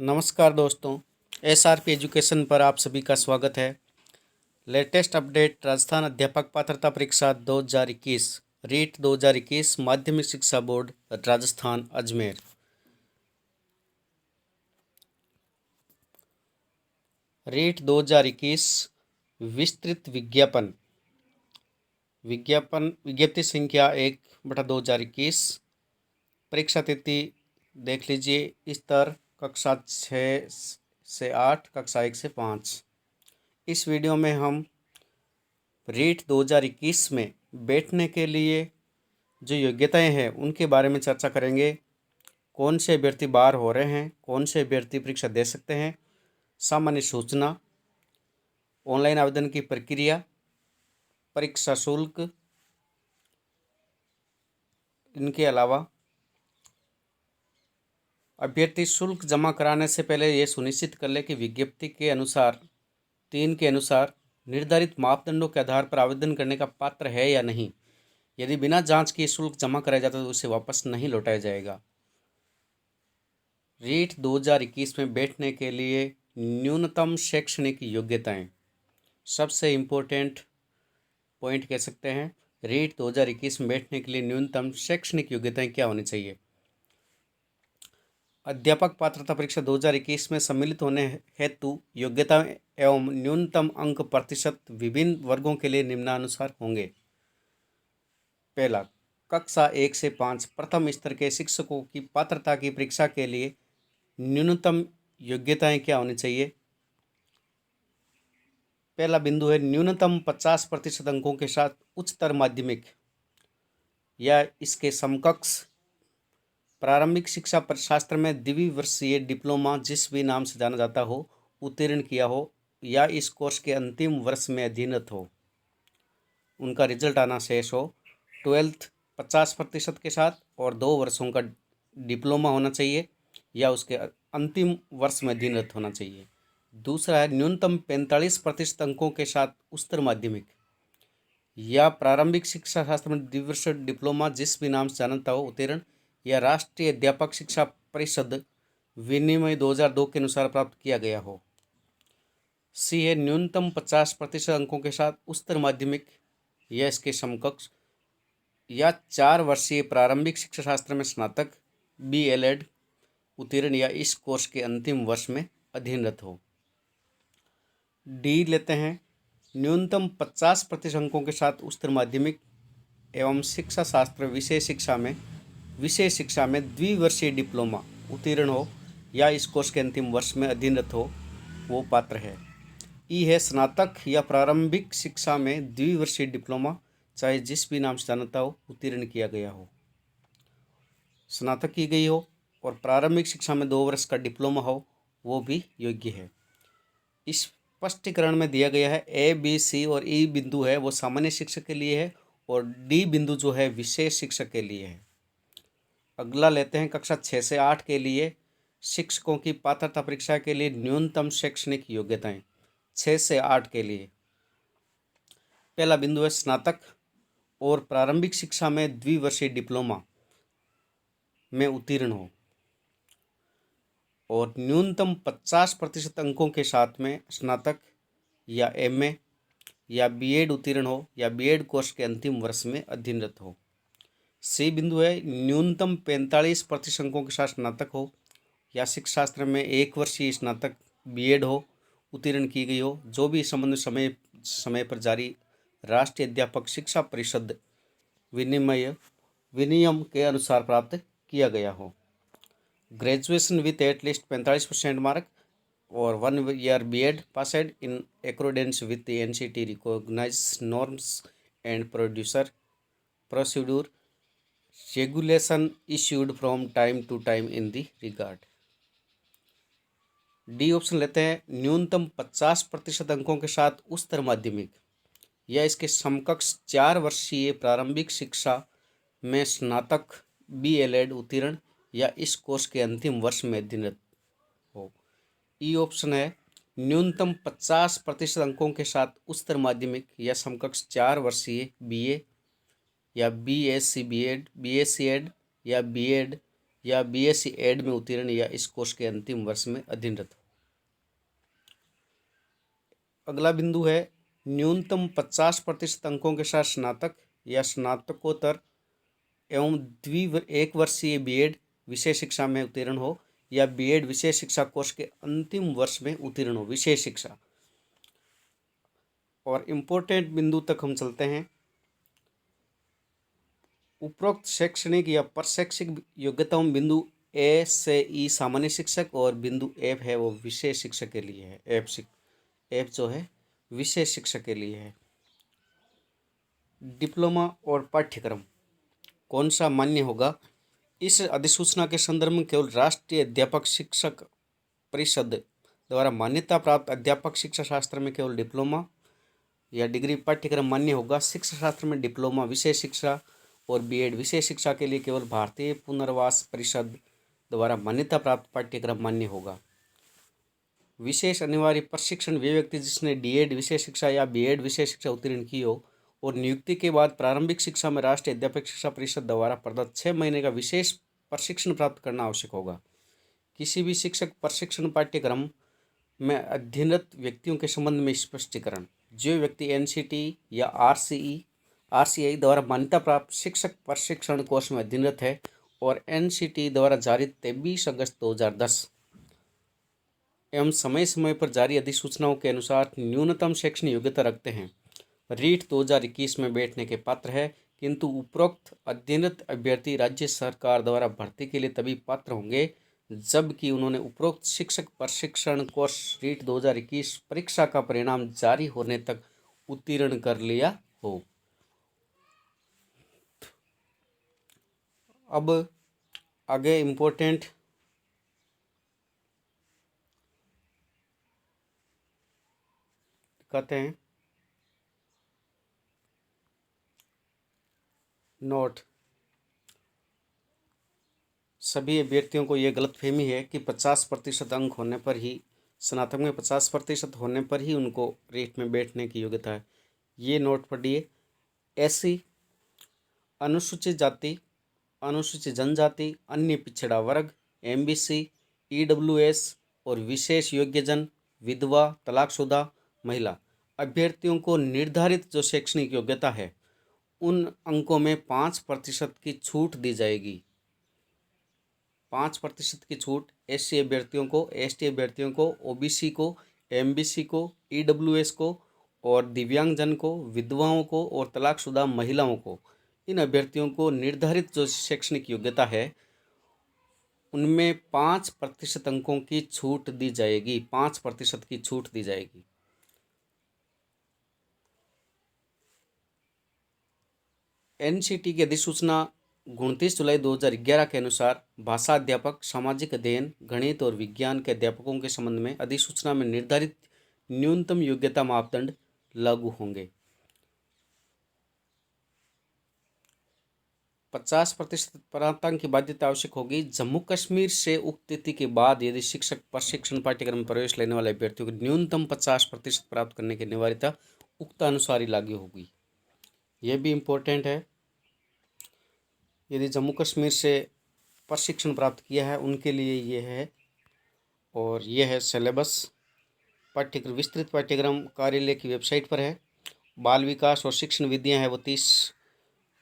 नमस्कार दोस्तों, SRP education पर आप सभी का स्वागत है। लेटेस्ट अपडेट राजस्थान अध्यापक पात्रता परीक्षा 2021 रीट 2021 माध्यमिक शिक्षा बोर्ड राजस्थान अजमेर। रीट 2021 विस्तृत विज्ञप्ति संख्या 1/2021। परीक्षा तिथि देख लीजिए, स्तर कक्षा 6 से 8, कक्षा 1 से 5। इस वीडियो में हम रीट 2021 में बैठने के लिए जो योग्यताएं हैं उनके बारे में चर्चा करेंगे। कौन से अभ्यर्थी बाहर हो रहे हैं, कौन से अभ्यर्थी परीक्षा दे सकते हैं, सामान्य सूचना, ऑनलाइन आवेदन की प्रक्रिया, परीक्षा शुल्क। इनके अलावा अभ्यर्थी शुल्क जमा कराने से पहले ये सुनिश्चित कर ले कि विज्ञप्ति के अनुसार 3 के अनुसार निर्धारित मापदंडों के आधार पर आवेदन करने का पात्र है या नहीं। यदि बिना जांच के शुल्क जमा कराया जाता है तो उसे वापस नहीं लौटाया जाएगा। रीट 2021 में बैठने के लिए न्यूनतम शैक्षणिक योग्यताएं सबसे इम्पोर्टेंट पॉइंट कह सकते हैं। रीट 2021 में बैठने के लिए न्यूनतम शैक्षणिक योग्यताएं क्या होनी चाहिए। अध्यापक पात्रता परीक्षा 2021 में सम्मिलित होने हेतु योग्यता एवं न्यूनतम अंक प्रतिशत विभिन्न वर्गों के लिए निम्नानुसार होंगे। पहला, कक्षा 1 से 5 प्रथम स्तर के शिक्षकों की पात्रता की परीक्षा के लिए न्यूनतम योग्यताएं क्या होनी चाहिए। पहला बिंदु है न्यूनतम 50% अंकों के साथ उच्चतर माध्यमिक या इसके समकक्ष प्रारंभिक शिक्षा शास्त्र में द्विवर्षीय डिप्लोमा जिस भी नाम से जाना जाता हो उत्तीर्ण किया हो या इस कोर्स के अंतिम वर्ष में अधीनस्थ हो, उनका रिजल्ट आना शेष हो। 12th 50% के साथ और 2 वर्षों का डिप्लोमा होना चाहिए या उसके अंतिम वर्ष में अधीनस्थ होना चाहिए। दूसरा है न्यूनतम 45% अंकों के साथ उच्चतर माध्यमिक या प्रारंभिक शिक्षा शास्त्र में द्विवर्षीय डिप्लोमा जिस भी नाम से जानता हो उत्तीर्ण या राष्ट्रीय अध्यापक शिक्षा परिषद विनिमय 2002 के अनुसार प्राप्त किया गया हो। सी है न्यूनतम 50% अंकों के साथ उच्चतर माध्यमिक या इसके समकक्ष या 4 वर्षीय प्रारंभिक शिक्षा शास्त्र में स्नातक BLED उत्तीर्ण या इस कोर्स के अंतिम वर्ष में अधीनरत हो। डी लेते हैं न्यूनतम 50% अंकों के साथ उच्चतर माध्यमिक एवं शिक्षा शास्त्र विषय शिक्षा में द्विवर्षीय डिप्लोमा उत्तीर्ण हो या इस कोर्स के अंतिम वर्ष में अधीनरत हो, वो पात्र है। ई है स्नातक या प्रारंभिक शिक्षा में द्विवर्षीय डिप्लोमा चाहे जिस भी नाम से जानता हो उत्तीर्ण किया गया हो, स्नातक की गई हो और प्रारंभिक शिक्षा में 2 वर्ष का डिप्लोमा हो, वो भी योग्य है। इस स्पष्टीकरण में दिया गया है A, B, C और E बिंदु है वो सामान्य शिक्षक के लिए है और D बिंदु जो है विशेष शिक्षक के लिए है। अगला लेते हैं कक्षा 6 से 8 के लिए शिक्षकों की पात्रता परीक्षा के लिए न्यूनतम शैक्षणिक योग्यताएं 6 से 8 के लिए। पहला बिंदु है स्नातक और प्रारंभिक शिक्षा में द्विवर्षीय डिप्लोमा में उत्तीर्ण हो और न्यूनतम 50% अंकों के साथ में स्नातक या MA या B.Ed उत्तीर्ण हो या B.Ed कोर्स के अंतिम वर्ष में अधीनरत हो। सी बिंदु है न्यूनतम 45% अंकों के साथ स्नातक हो या शिक्षा शास्त्र में 1 वर्षीय स्नातक B.Ed हो उत्तीर्ण की गई हो, जो भी इस संबंध में समय पर जारी राष्ट्रीय अध्यापक शिक्षा परिषद विनियम के अनुसार प्राप्त किया गया हो। ग्रेजुएशन विथ एटलीस्ट 45% मार्क और 1 year B.Ed passed in accordance with the NCT recognized norms and procedure regulation issued from time to time in the regard। D option लेते हैं न्यूनतम 50% अंकों के साथ उच्चतर माध्यमिक या इसके समकक्ष 4 वर्षीय प्रारंभिक शिक्षा में स्नातक BLED उत्तीर्ण या इस कोर्स के अंतिम वर्ष में अधीनरत हो। ई ऑप्शन है न्यूनतम 50% अंकों के साथ उच्चतर माध्यमिक या समकक्ष 4 वर्षीय BA या BSc B.Ed या B.Ed या बीएससी एड में उत्तीर्ण या इस कोर्स के अंतिम वर्ष में अध्ययनरत हो। अगला बिंदु है न्यूनतम 50% अंकों के साथ स्नातक या स्नातकोत्तर एवं एक वर्षीय बीएड विषय शिक्षा में उत्तीर्ण हो या बीएड विषय शिक्षा कोर्स के अंतिम वर्ष में उत्तीर्ण हो, विषय शिक्षा। और इम्पोर्टेंट बिंदु तक हम चलते हैं। उपरोक्त शैक्षणिक या प्रशैक्षिक योग्यताओं में बिंदु ए से ई सामान्य शिक्षक और बिंदु एफ है वो विषय शिक्षक के लिए है। एफ जो है विषय शिक्षक के लिए है। डिप्लोमा और पाठ्यक्रम कौन सा मान्य होगा? इस अधिसूचना के संदर्भ में केवल राष्ट्रीय अध्यापक शिक्षक परिषद द्वारा मान्यता प्राप्त अध्यापक शिक्षा शास्त्र में केवल डिप्लोमा या डिग्री पाठ्यक्रम मान्य होगा। शिक्षा शास्त्र में डिप्लोमा विषय शिक्षा और बीएड विषय शिक्षा के लिए केवल भारतीय पुनर्वास परिषद द्वारा मान्यता प्राप्त पाठ्यक्रम मान्य होगा। विशेष अनिवार्य प्रशिक्षण वे व्यक्ति जिसने डीएड विषय शिक्षा या बीएड विषय शिक्षा उत्तीर्ण की हो और नियुक्ति के बाद प्रारंभिक शिक्षा में राष्ट्रीय अध्यापक शिक्षा परिषद द्वारा प्रदत्त 6 महीने का विशेष प्रशिक्षण प्राप्त करना आवश्यक होगा। किसी भी शिक्षक प्रशिक्षण पाठ्यक्रम में अध्ययनरत व्यक्तियों के संबंध में स्पष्टीकरण। जो व्यक्ति एनसीटी या आरसीआई द्वारा मान्यता प्राप्त शिक्षक प्रशिक्षण कोर्स में अध्ययनरत है और एनसीटी द्वारा जारी 23 अगस्त 2010 एवं समय समय पर जारी अधिसूचनाओं के अनुसार न्यूनतम शैक्षणिक योग्यता रखते हैं, रीट 2021 में बैठने के पात्र है। किंतु उपरोक्त अध्ययनरत अभ्यर्थी राज्य सरकार द्वारा भर्ती के लिए तभी पात्र होंगे जबकि उन्होंने उपरोक्त शिक्षक प्रशिक्षण कोर्स रीट 2021 परीक्षा का परिणाम जारी होने तक उत्तीर्ण कर लिया हो। अब आगे इम्पोर्टेंट कहते हैं नोट। सभी अभ्यर्थियों को यह गलतफहमी है कि 50% अंक होने पर ही स्नातक में 50% होने पर ही उनको रीट में बैठने की योग्यता है। ये नोट पढ़िए। एससी, अनुसूचित जाति, अनुसूचित जनजाति, अन्य पिछड़ा वर्ग, एमबीसी, ईडब्ल्यूएस और विशेष योग्यजन, विधवा, तलाकशुदा महिला अभ्यर्थियों को निर्धारित जो शैक्षणिक योग्यता है उन अंकों में 5% की छूट दी जाएगी। 5% की छूट एससी अभ्यर्थियों को, एसटी अभ्यर्थियों को, ओबीसी को, एमबीसी को, ईडब्ल्यूएस को और दिव्यांगजन को, विधवाओं को और तलाकशुदा महिलाओं को। इन अभ्यर्थियों को निर्धारित जो शैक्षणिक योग्यता है उनमें 5% अंकों की छूट दी जाएगी। 5% की छूट दी जाएगी। एनसीटी की अधिसूचना 29 जुलाई 2011 के अनुसार भाषा अध्यापक, सामाजिक अध्ययन, गणित और विज्ञान के अध्यापकों के संबंध में अधिसूचना में निर्धारित न्यूनतम योग्यता मापदंड लागू होंगे। 50% प्राप्तांक की बाध्यता आवश्यक होगी। जम्मू कश्मीर से उक्त तिथि के बाद यदि शिक्षक प्रशिक्षण पाठ्यक्रम में प्रवेश लेने वाले अभ्यर्थियों को न्यूनतम 50% प्राप्त करने की अनिवार्यता उक्त अनुसार ही लागू होगी। यह भी इम्पोर्टेंट है। यदि जम्मू कश्मीर से प्रशिक्षण प्राप्त किया है उनके लिए ये है। और यह है सिलेबस। पाठ्यक्रम विस्तृत पाठ्यक्रम कार्यालय की वेबसाइट पर है। बाल विकास और शिक्षण विधियाँ है वो 30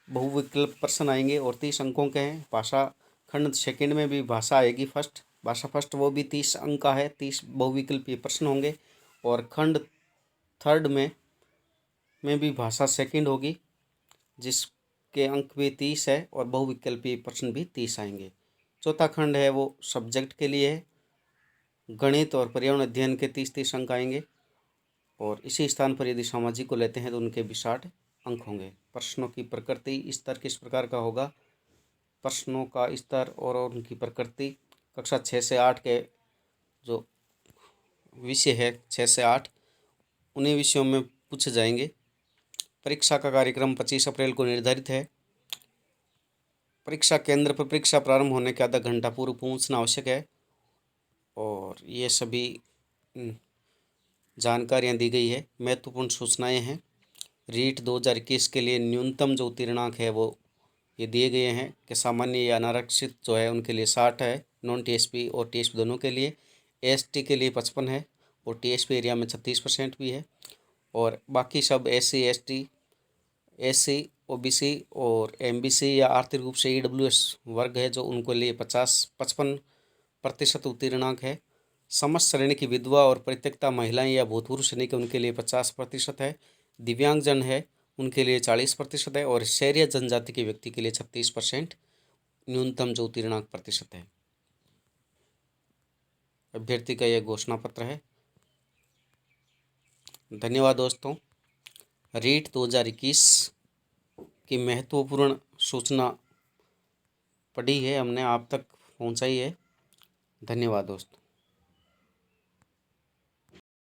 बहुविकल्प प्रश्न आएंगे और 30 अंकों के हैं। भाषा खंड सेकंड में भी भाषा आएगी भाषा फर्स्ट वो भी 30 अंक का है। 30 बहुविकल्पीय प्रश्न होंगे और खंड थर्ड में भी भाषा सेकंड होगी जिसके अंक भी 30 है और बहुविकल्पीय प्रश्न भी 30 आएंगे। चौथा खंड है वो सब्जेक्ट के लिए है। गणित और पर्यावरण अध्ययन के 30 अंक आएंगे और इसी स्थान पर यदि सामाजिक को लेते हैं तो उनके भी 60 अंक होंगे। प्रश्नों की प्रकृति स्तर किस प्रकार का होगा? प्रश्नों का स्तर और उनकी प्रकृति कक्षा 6 से 8 के जो विषय है 6 से 8 उन्हीं विषयों में पूछे जाएंगे। परीक्षा का कार्यक्रम 25 अप्रैल को निर्धारित है। परीक्षा केंद्र पर परीक्षा प्रारंभ होने के आधा घंटा पूर्व पहुंचना आवश्यक है। और ये सभी जानकारियां दी गई है। महत्वपूर्ण सूचनाएं हैं। रीट 2021 के लिए न्यूनतम जो उत्तीर्णांक है वो ये दिए गए हैं कि सामान्य या अनारक्षित जो है उनके लिए 60 है, नॉन टीएसपी और टीएसपी दोनों के लिए। एसटी के लिए 55 है और टीएसपी एरिया में 36% भी है। और बाकी सब एससी एसटी, एससी, ओबीसी और एमबीसी या आर्थिक रूप से ईडब्ल्यूएस वर्ग है जो उनको लिए 55% उत्तीर्णांक है। समस्त श्रेणी की विधवा और परित्यक्ता महिलाएं या भूतपूर्व सैनिक उनके लिए 50% है। दिव्यांगजन है उनके लिए 40% है और शहरी जनजाति के व्यक्ति के लिए 36% न्यूनतम जो उत्तीर्णांक प्रतिशत है। अभ्यर्थी का यह घोषणा पत्र है। धन्यवाद दोस्तों। रीट 2021 की महत्वपूर्ण सूचना पढ़ी है हमने, आप तक पहुंचाई है। धन्यवाद दोस्तों।